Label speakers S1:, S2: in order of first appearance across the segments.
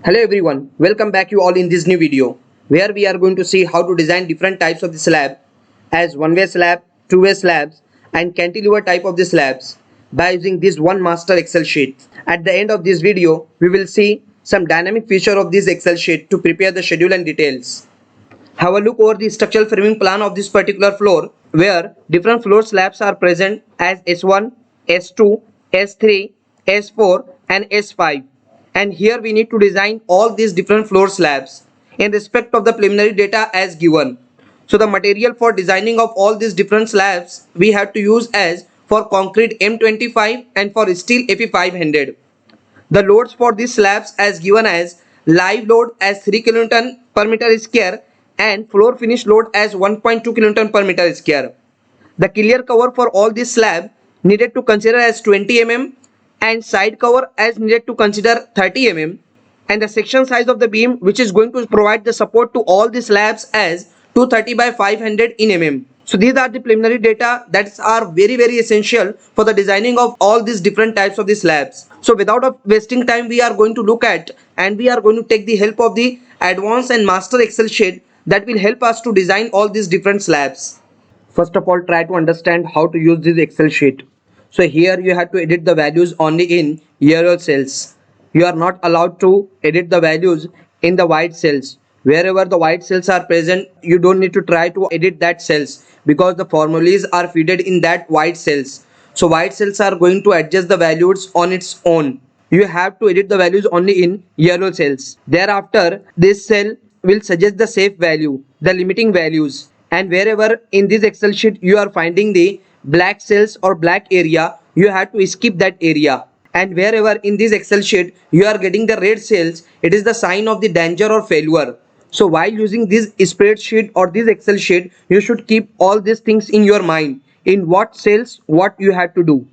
S1: Hello everyone, welcome back you all in this new video where we are going to see how to design different types of the slab as one-way slab, two-way slabs and cantilever type of the slabs by using this one master Excel sheet. At the end of this video, we will see some dynamic feature of this Excel sheet to prepare the schedule and details. Have a look over the structural framing plan of this particular floor where different floor slabs are present as S1, S2, S3, S4 and S5. And here we need to design all these different floor slabs in respect of the preliminary data as given. So the material for designing of all these different slabs we have to use as for concrete M25 and for steel Fe500. The loads for these slabs as given as live load as 3 kN per meter square and floor finish load as 1.2 kN per meter square. The clear cover for all this slab needed to consider as 20 mm and side cover as needed to consider 30 mm and the section size of the beam which is going to provide the support to all the slabs as 230 by 500 in mm. So these are the preliminary data that are very essential for the designing of all these different types of the slabs. So without wasting time, we are going to look at and we are going to take the help of the advanced and master Excel sheet that will help us to design all these different slabs. First of all, try to understand how to use this Excel sheet. So here you have to edit the values only in yellow cells. You are not allowed to edit the values in the white cells. Wherever the white cells are present, you don't need to try to edit that cells because the formulas are fed in that white cells. So white cells are going to adjust the values on its own. You have to edit the values only in yellow cells. Thereafter, this cell will suggest the safe value, the limiting values. And wherever in this Excel sheet you are finding the black cells or black area, you have to skip that area. And wherever in this Excel sheet you are getting the red cells, it is the sign of the danger or failure. So while using this spreadsheet or this Excel sheet, you should keep all these things in your mind. In what cells, what you have to do.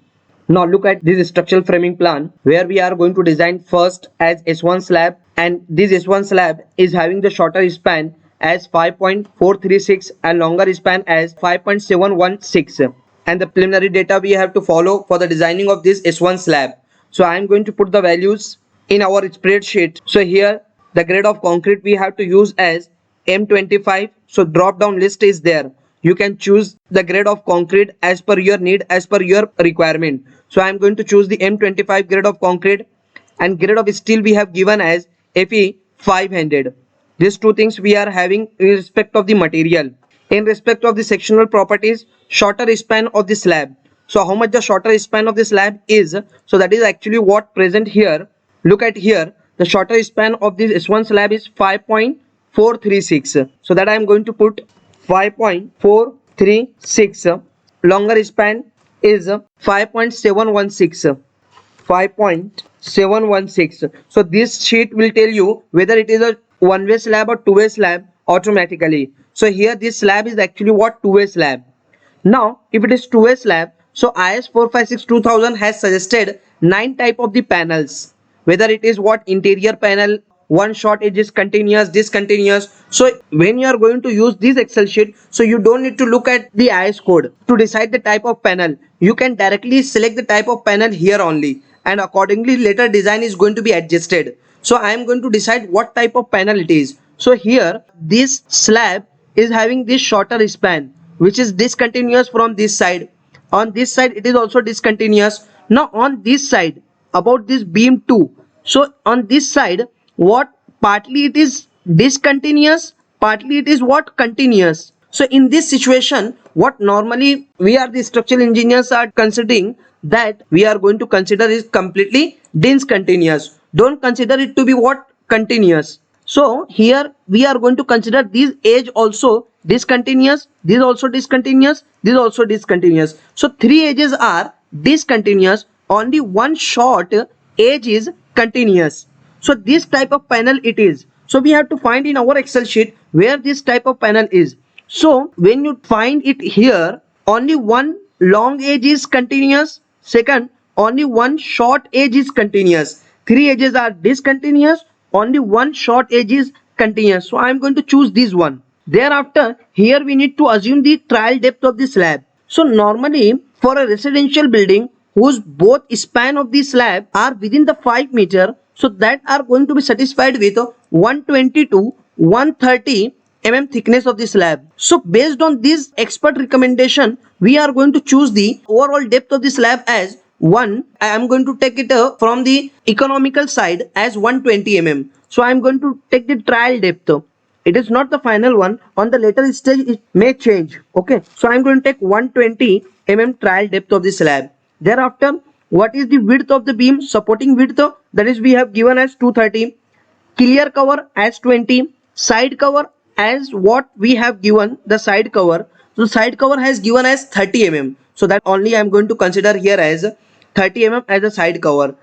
S1: Now look at this structural framing plan where we are going to design first as S1 slab, and this S1 slab is having the shorter span as 5.436 and longer span as 5.716. And the preliminary data we have to follow for the designing of this S1 slab. So I am going to put the values in our spreadsheet. So here the grade of concrete we have to use as M25. So drop down list is there. You can choose the grade of concrete as per your need, as per your requirement. So I am going to choose the M25 grade of concrete, and grade of steel we have given as Fe500. These two things we are having in respect of the material. In respect of the sectional properties, shorter span of the slab. So how much the shorter span of the slab is? So that is actually what present here. Look at here. The shorter span of this S1 slab is 5.436. So that I am going to put 5.436. Longer span is 5.716. 5.716. So this sheet will tell you whether it is a one-way slab or two-way slab automatically. So here this slab is actually what two-way slab. Now if it is two-way slab, so IS 456-2000 has suggested 9 type of the panels. Whether it is what interior panel, one short edge is continuous, discontinuous. So when you are going to use this Excel sheet, so you don't need to look at the IS code to decide the type of panel. You can directly select the type of panel here only, and accordingly later design is going to be adjusted. So I am going to decide what type of panel it is. So here this slab is having this shorter span which is discontinuous from this side. On this side it is also discontinuous. Now on this side about this beam 2, so on this side what partly it is discontinuous, partly it is what continuous. So in this situation what normally we are the structural engineers are considering that we are going to consider is completely discontinuous. Don't consider it to be what continuous. So here we are going to consider this edge also discontinuous, this also discontinuous, this also discontinuous. So 3 edges are discontinuous, only one short edge is continuous. So this type of panel it is. So we have to find in our Excel sheet where this type of panel is. So when you find it here, only one long edge is continuous, second only one short edge is continuous, 3 edges are discontinuous, only one short edge is continuous. So I am going to choose this one. Thereafter here we need to assume the trial depth of the slab. So normally for a residential building whose both span of the slab are within the 5 meter, So that are going to be satisfied with 120 to 130 thickness of the slab. So based on this expert recommendation, we are going to choose the overall depth of the slab as I am going to take it from the economical side as 120 So I am going to take the trial depth. It is not the final one. On the later stage, it may change. Okay. So I am going to take 120 trial depth of the slab. Thereafter, what is the width of the beam? Supporting width, that is we have given as 230. Clear cover as 20. Side cover as what we have given the side cover. So side cover has given as 30 So that only I am going to consider here as 30 as a side cover.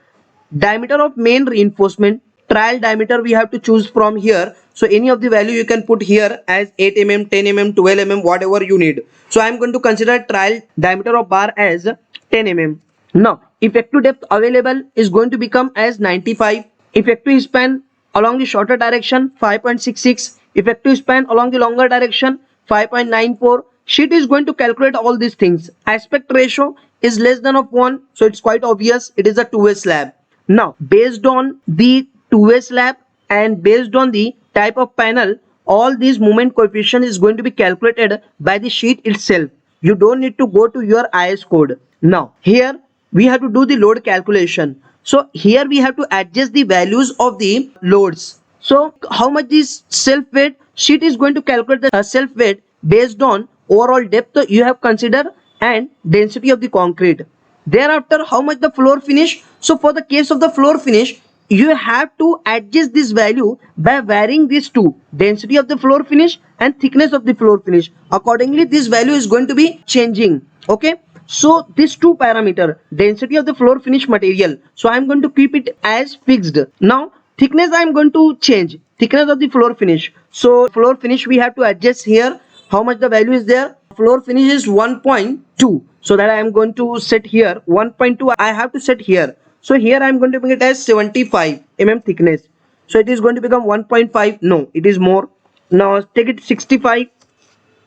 S1: Diameter of main reinforcement, trial diameter we have to choose from here. So any of the value you can put here as 8 10 12 whatever you need. So I am going to consider trial diameter of bar as 10 Now effective depth available is going to become as 95. Effective span along the shorter direction 5.66. Effective span along the longer direction 5.94. Sheet is going to calculate all these things. Aspect ratio is less than of 1, so it's quite obvious it is a two-way slab. Now based on the two-way slab and based on the type of panel, all these moment coefficient is going to be calculated by the sheet itself. You don't need to go to your IS code. Now here we have to do the load calculation. So here we have to adjust the values of the loads. So how much is self weight? Sheet is going to calculate the self weight based on overall depth you have considered and density of the concrete. Thereafter, how much the floor finish? So for the case of the floor finish, you have to adjust this value by varying these two, density of the floor finish and thickness of the floor finish. Accordingly, this value is going to be changing. Okay. So these two parameter, density of the floor finish material. So I am going to keep it as fixed. Now thickness I am going to change. Thickness of the floor finish. So floor finish we have to adjust here. How much the value is there? Floor finish is 1.2. So that I am going to set here 1.2. I have to set here. So here I am going to make it as 75 thickness. So it is going to become 1.5. No, it is more. Now take it 65.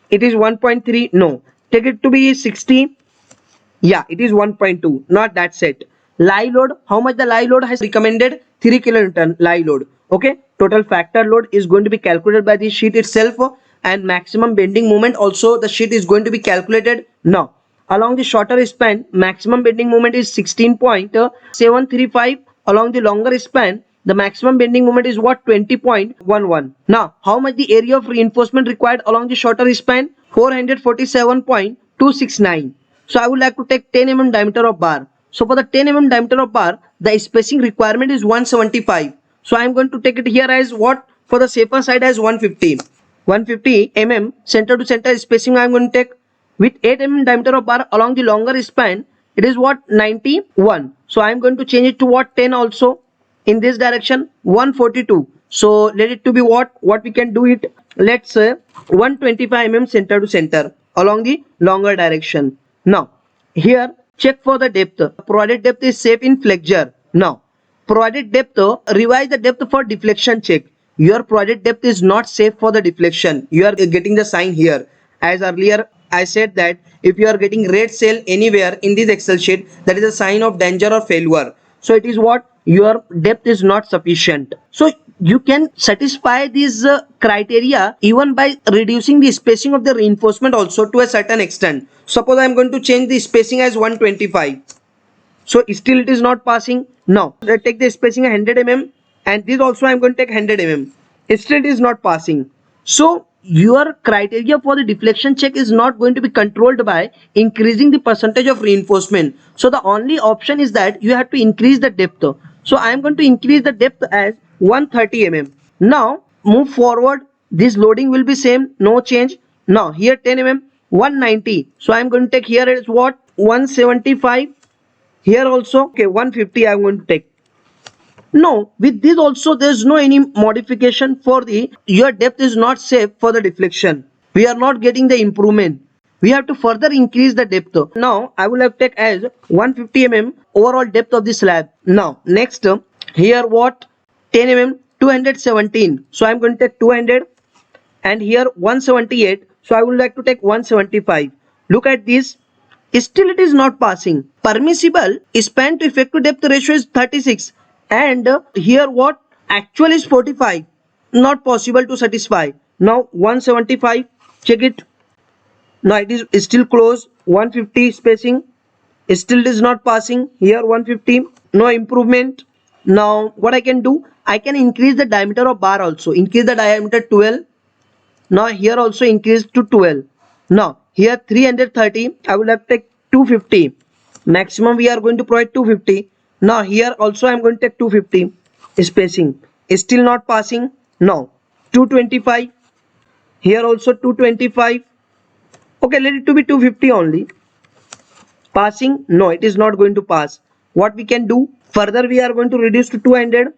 S1: It is 1.3. No, take it to be 60. Yeah, it is 1.2. Not that set. Lie load. How much the lie load has recommended? 3 kilonewton lie load. Okay. Total factor load is going to be calculated by the sheet itself. And maximum bending moment also the sheet is going to be calculated. Now along the shorter span, maximum bending moment is 16.735. Along the longer span, the maximum bending moment is what? 20.11. Now how much the area of reinforcement required along the shorter span? 447.269. So I would like to take 10 diameter of bar. So for the 10 diameter of bar, the spacing requirement is 175. So I am going to take it here as what? For the safer side as 150 center to center spacing I am going to take. With 8 diameter of bar along the longer span, it is what? 91. So I am going to change it to what? 10 also. In this direction 142. So let it to be what we can do it. Let's say 125 center to center along the longer direction. Now here check for the depth. Provided depth is safe in flexure. Now provided depth, revise the depth for deflection check. Your provided depth is not safe for the deflection. You are getting the sign here. As earlier I said that if you are getting red cell anywhere in this Excel sheet, that is a sign of danger or failure. So it is what? Your depth is not sufficient. So you can satisfy these criteria even by reducing the spacing of the reinforcement also to a certain extent. Suppose I am going to change the spacing as 125. So still it is not passing. Now I take the spacing 100 and this also I am going to take 100 Still it is not passing. So your criteria for the deflection check is not going to be controlled by increasing the percentage of reinforcement. So the only option is that you have to increase the depth. So I am going to increase the depth as 130 Now move forward. This loading will be same, no change. Now here 10 190. So I am going to take here as what? 175. Here also okay 150 I am going to take. No, with this also there is no any modification for the your depth is not safe for the deflection. We are not getting the improvement. We have to further increase the depth. Now I will have take as 150 overall depth of the slab. Now next here what? 10 217. So I am going to take 200 and here 178. So I would like to take 175. Look at this. Still it is not passing. Permissible span to effective depth ratio is 36. and here what actual is 45, not possible to satisfy. Now 175, check it. Now it is still close. 150 spacing, still is not passing. Here 150, no improvement. Now what I can do, I can increase the diameter of bar also. Increase the diameter 12. Now here also increase to 12. Now here 330, I will have to take 250. Maximum we are going to provide 250. Now here also I am going to take 250. Spacing is still not passing. Now 225. Here also 225. Okay, let it to be 250 only. Passing? No, it is not going to pass. What we can do? Further we are going to reduce to 200.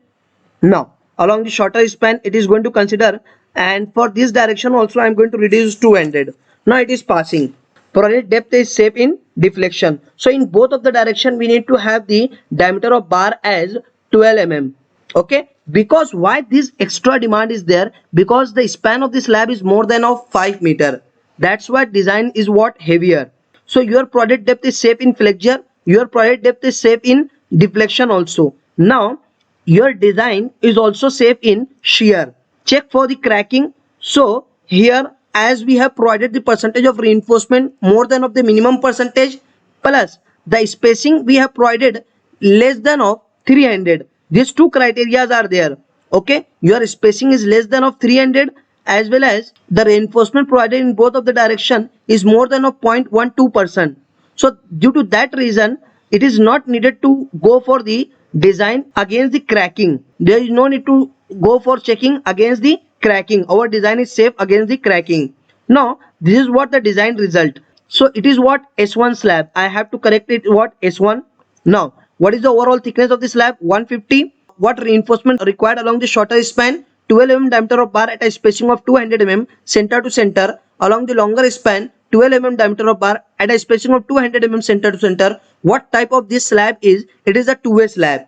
S1: Now along the shorter span it is going to consider, and for this direction also I am going to reduce 200. Now it is passing. Project depth is safe in deflection. So in both of the direction we need to have the diameter of bar as 12 mm. Okay, because why this extra demand is there? Because the span of the slab is more than of 5 meter. That's why design is what heavier. So your project depth is safe in flexure, your project depth is safe in deflection also. Now your design is also safe in shear. Check for the cracking. So here as we have provided the percentage of reinforcement more than of the minimum percentage, plus the spacing we have provided less than of 300. These two criterias are there. Okay, your spacing is less than of 300 as well as the reinforcement provided in both of the direction is more than of 0.12%. So due to that reason it is not needed to go for the design against the cracking. There is no need to go for checking against the cracking. Our design is safe against the cracking. Now this is what the design result. So it is what S1 slab. I have to correct it what S1. Now what is the overall thickness of the slab? 150. What reinforcement required along the shorter span? 12 mm diameter of bar at a spacing of 200 mm center to center. Along the longer span 12 mm diameter of bar at a spacing of 200 mm center to center. What type of this slab is? It is a two-way slab.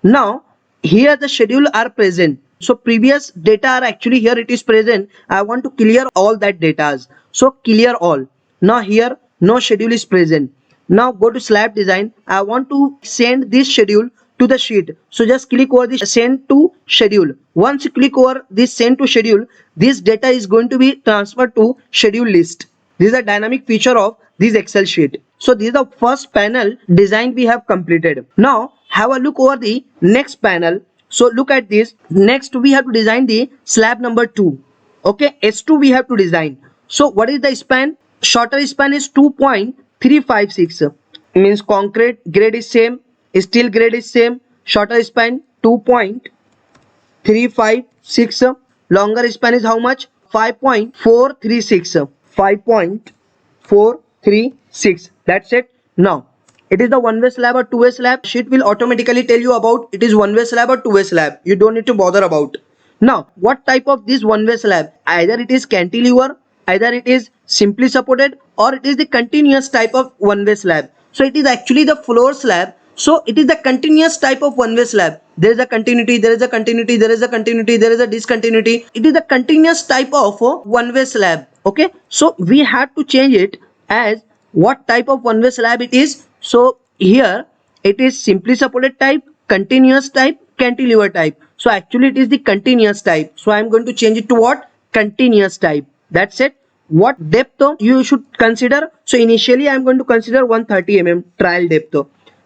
S1: Now here the schedule are present. So previous data are actually here it is present. I want to clear all that data. So clear all. Now here no schedule is present. Now go to slab design. I want to send this schedule to the sheet. So just click over this send to schedule. Once you click over this send to schedule, this data is going to be transferred to schedule list. This is a dynamic feature of this Excel sheet. So this is the first panel design we have completed. Now have a look over the next panel. So look at this. Next we have to design the slab number 2. Okay, S2 we have to design. So what is the span? Shorter span is 2.356. Means concrete grade is same, steel grade is same. Shorter span 2.356. Longer span is how much? 5.436. 5.436. That's it. Now it is the one-way slab or two-way slab. Sheet will automatically tell you about it is one-way slab or two-way slab. You don't need to bother about. Now what type of this one-way slab? Either it is cantilever, either it is simply supported, or it is the continuous type of one-way slab. So it is actually the floor slab. So it is the continuous type of one-way slab. There is a continuity, there is a continuity, there is a continuity, there is a discontinuity. It is the continuous type of one-way slab. Okay, so we have to change it as what type of one-way slab it is. So here it is simply supported type, continuous type, cantilever type. So actually it is the continuous type. So I am going to change it to what? Continuous type. That's it. What depth you should consider? So initially I am going to consider 130 mm trial depth.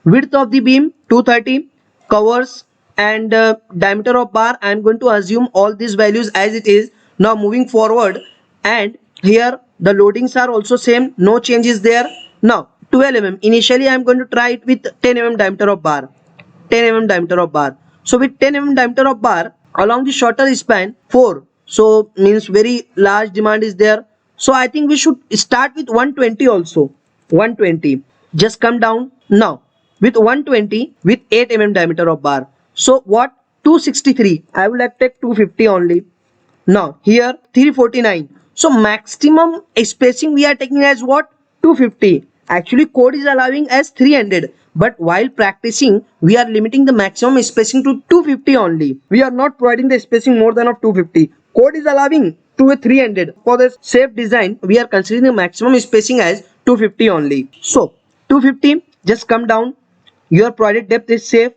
S1: Width of the beam 230, covers and diameter of bar I am going to assume all these values as it is. Now moving forward, and here the loadings are also same, no changes there. Now 12 mm. Initially I am going to try it with 10 mm diameter of bar. 10 mm diameter of bar. So with 10 mm diameter of bar along the shorter span 4. So means very large demand is there. So I think we should start with 120 also. 120. Just come down. Now with 120 with 8 mm diameter of bar. So what? 263. I will have to take 250 only. Now here 349. So maximum spacing we are taking as what? 250. Actually code is allowing as 300. But while practicing we are limiting the maximum spacing to 250 only. We are not providing the spacing more than of 250. Code is allowing to a 300. For the safe design we are considering the maximum spacing as 250 only. So 250, just come down. Your project depth is safe.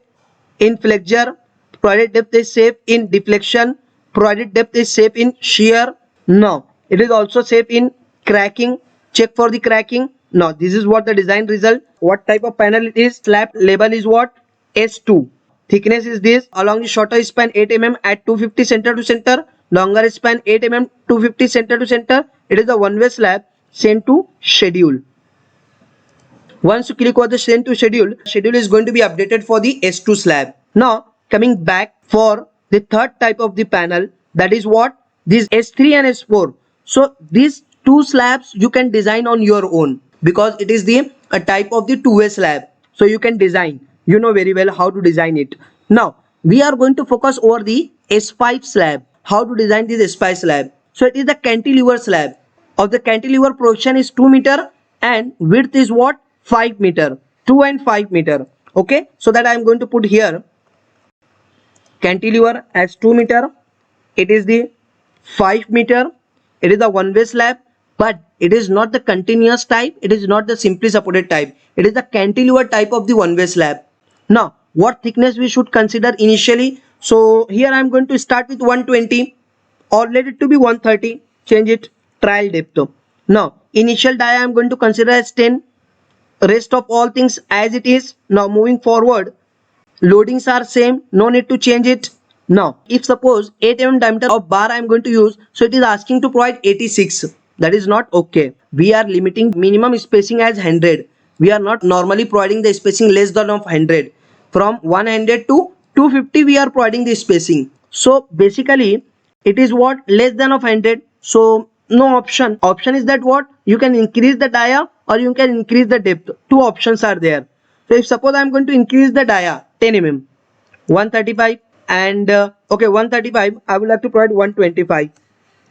S1: in flexure, project depth is safe in deflection, project depth is safe in shear. No, it is also safe in cracking. Check for the cracking. Now this is what the design result. What type of panel it is? Slab label is what? S2. Thickness is this. Along the shorter span 8 mm at 250 center to center. Longer span 8 mm 250 center to center. It is a one-way slab sent to schedule. Once you click on the send to schedule, schedule is going to be updated for the S2 slab. Now coming back for the third type of the panel, that is what? This S3 and S4. So these two slabs you can design on your own because it is the a type of the two-way slab. So you can design. You know very well how to design it. Now we are going to focus over the S5 slab. How to design this S5 slab? So it is the cantilever slab. Of the cantilever projection is 2 meter and width is what? 5 meter. 2 and 5 meter. Okay. So that I am going to put here cantilever as 2 meter. It is the 5 meter. It is the one-way slab, but it is not the continuous type. It is not the simply supported type. It is the cantilever type of the one-way slab. Now, what thickness we should consider initially? So here I am going to start with 120 or let it to be 130. Change it. Trial depth. Now, initial dia I am going to consider as 10. Rest of all things as it is. Now moving forward, loadings are same, no need to change it. Now if suppose 8 mm diameter of bar I am going to use, so it is asking to provide 86. That is not okay. We are limiting minimum spacing as 100. We are not normally providing the spacing less than of 100. From 100 to 250 we are providing the spacing. So basically it is what? Less than of 100. So no option. Option is that what? You can increase the dia or you can increase the depth. Two options are there. So if suppose I am going to increase the dia 10 mm 135 and okay 135 I would like to provide 125.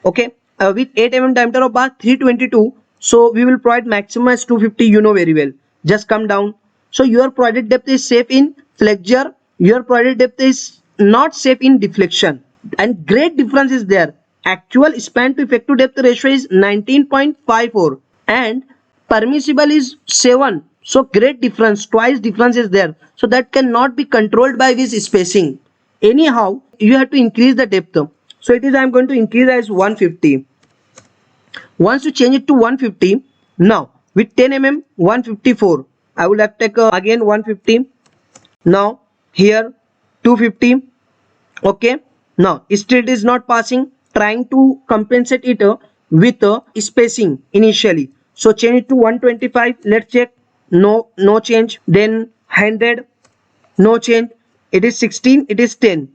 S1: Okay, with 8 mm diameter of bar 322, so we will provide maximum as 250. You know very well. Just come down. So your project depth is safe in flexure, your project depth is not safe in deflection, and great difference is there. Actual span to effective depth ratio is 19.54 and permissible is 7. So great difference, twice difference is there. So that cannot be controlled by this spacing. Anyhow, you have to increase the depth. So it is I am going to increase as 150. Once you change it to 150, now with 10 mm 154, I will have to take again 150. Now here 250. Okay. Now still it is not passing. Trying to compensate it with spacing initially. So change it to 125. Let's check. No change. Then 100. No change. It is 16. It is 10.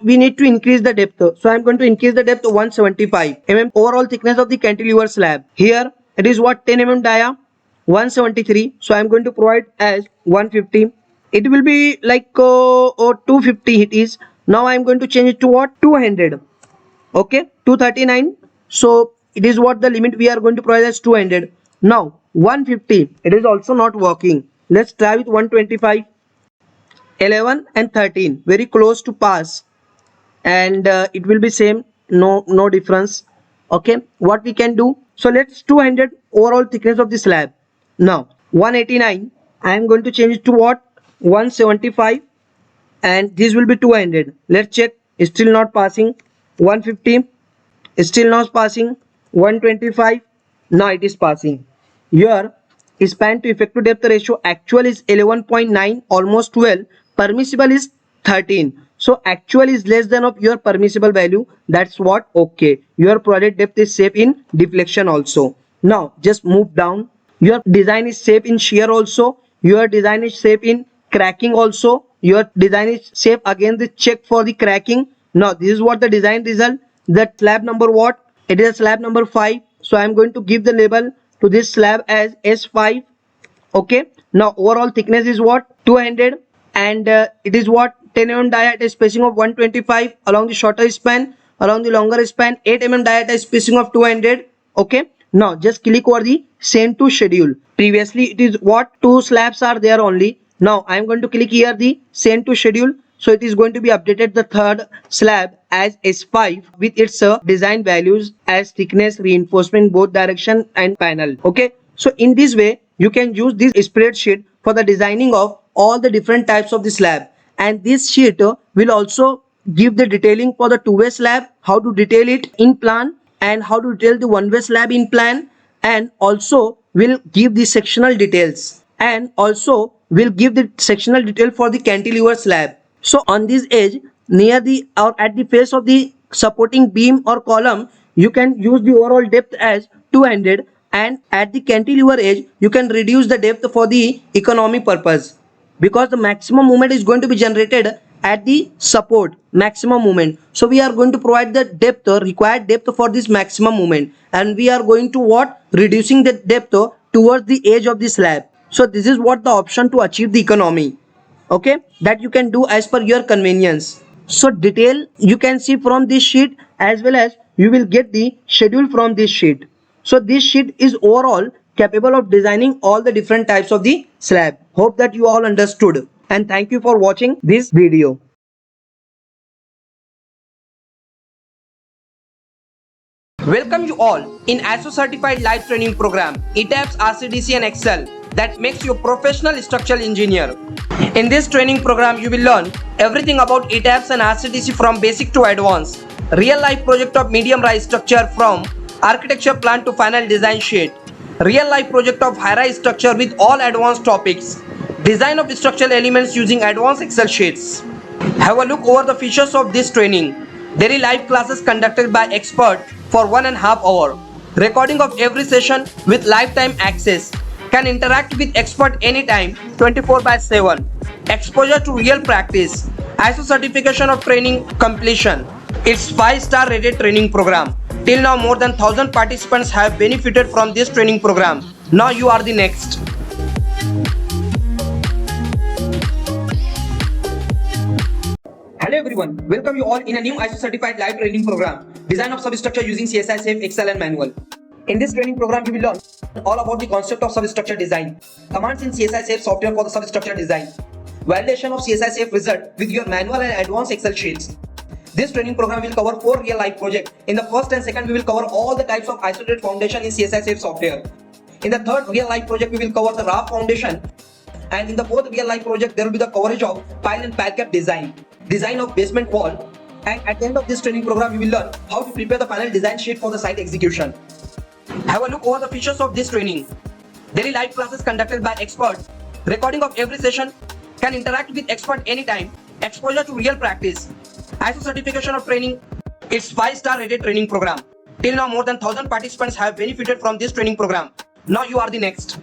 S1: We need to increase the depth. So I am going to increase the depth to 175 mm. Overall thickness of the cantilever slab. Here it is what? 10 mm dia 173. So I am going to provide as 150. It will be like 250 it is. Now I am going to change it to what? 200. Okay, 239. So it is what the limit we are going to provide as 200. Now 150. It is also not working. Let's try with 125. 11 and 13 very close to pass, and it will be same. No difference. Okay, what we can do? So let's 200 overall thickness of the slab. Now 189. I am going to change it to what? 175, and this will be 200. Let's check. Still not passing. 150, still not passing. 125, now it is passing. Your span to effective depth ratio actual is 11.9, almost 12. Permissible is 13. So actual is less than of your permissible value. That's what? Okay. Your project depth is safe in deflection also. Now just move down. Your design is safe in shear also. Your design is safe in cracking also. Your design is safe against the check for the cracking. Now this is what the design result. The slab number what? It is a slab number 5. So I am going to give the label to this slab as S5. Okay. Now overall thickness is what? 200, and it is what? 10 mm dia at a spacing of 125 along the shorter span. Along the longer span 8 mm dia at a spacing of 200. Okay. Now just click over the send to schedule. Previously it is what? 2 slabs are there only. Now I am going to click here the send to schedule. So it is going to be updated the third slab as S5 with its design values as thickness, reinforcement, both direction and panel. Okay. So in this way you can use this spreadsheet for the designing of all the different types of the slab. and this sheet will also give the detailing for the two-way slab, how to detail it in plan, and how to detail the one-way slab in plan, and also will give the sectional details, and also will give the sectional detail for the cantilever slab. So on this edge, near the or at the face of the supporting beam or column, you can use the overall depth as 200, and at the cantilever edge you can reduce the depth for the economy purpose, because the maximum movement is going to be generated at the support maximum movement. So we are going to provide the depth, required depth for this maximum movement, and we are going to what, reducing the depth towards the edge of the slab. So this is what the option to achieve the economy, okay, that you can do as per your convenience. So detail you can see from this sheet, as well as you will get the schedule from this sheet. So this sheet is overall capable of designing all the different types of the slab. Hope that you all understood, and thank you for watching this video. Welcome you all in ISO certified live training program ETABS, RCDC and Excel that makes you a professional structural engineer. In this training program you will learn everything about ETABS and RCDC from basic to advanced, real life project of medium rise structure from architecture plan to final design sheet, real life project of high rise structure with all advanced topics, design of structural elements using advanced Excel sheets. Have a look over the features of this training. Daily live classes conducted by expert for 1.5 hours. Recording of every session with lifetime access. Can interact with expert anytime, 24/7. Exposure to real practice. ISO certification of training completion. It's 5-star rated training program. Till now more than 1,000 participants have benefited from this training program. Now you are the next. Hello everyone, welcome you all in a new ISO certified live training program, design of substructure using CSI Safe, Excel and manual. In this training program you will learn all about the concept of substructure design, commands in CSI Safe software for the substructure design, validation of CSI Safe result with your manual and advanced Excel sheets. This training program will cover 4 real life projects. In the first and second we will cover all the types of isolated foundation in CSI Safe software. In the third real life project we will cover the raft foundation, and in the fourth real life project there will be the coverage of pile and pile cap design, design of basement wall, and at the end of this training program you will learn how to prepare the final design sheet for the site execution. Have a look over the features of this training. Daily live classes conducted by expert. Recording of every session. Can interact with expert anytime. Exposure to real practice. ISO certification of training. It's 5-star rated training program. Till now more than 1,000 participants have benefited from this training program. Now you are the next.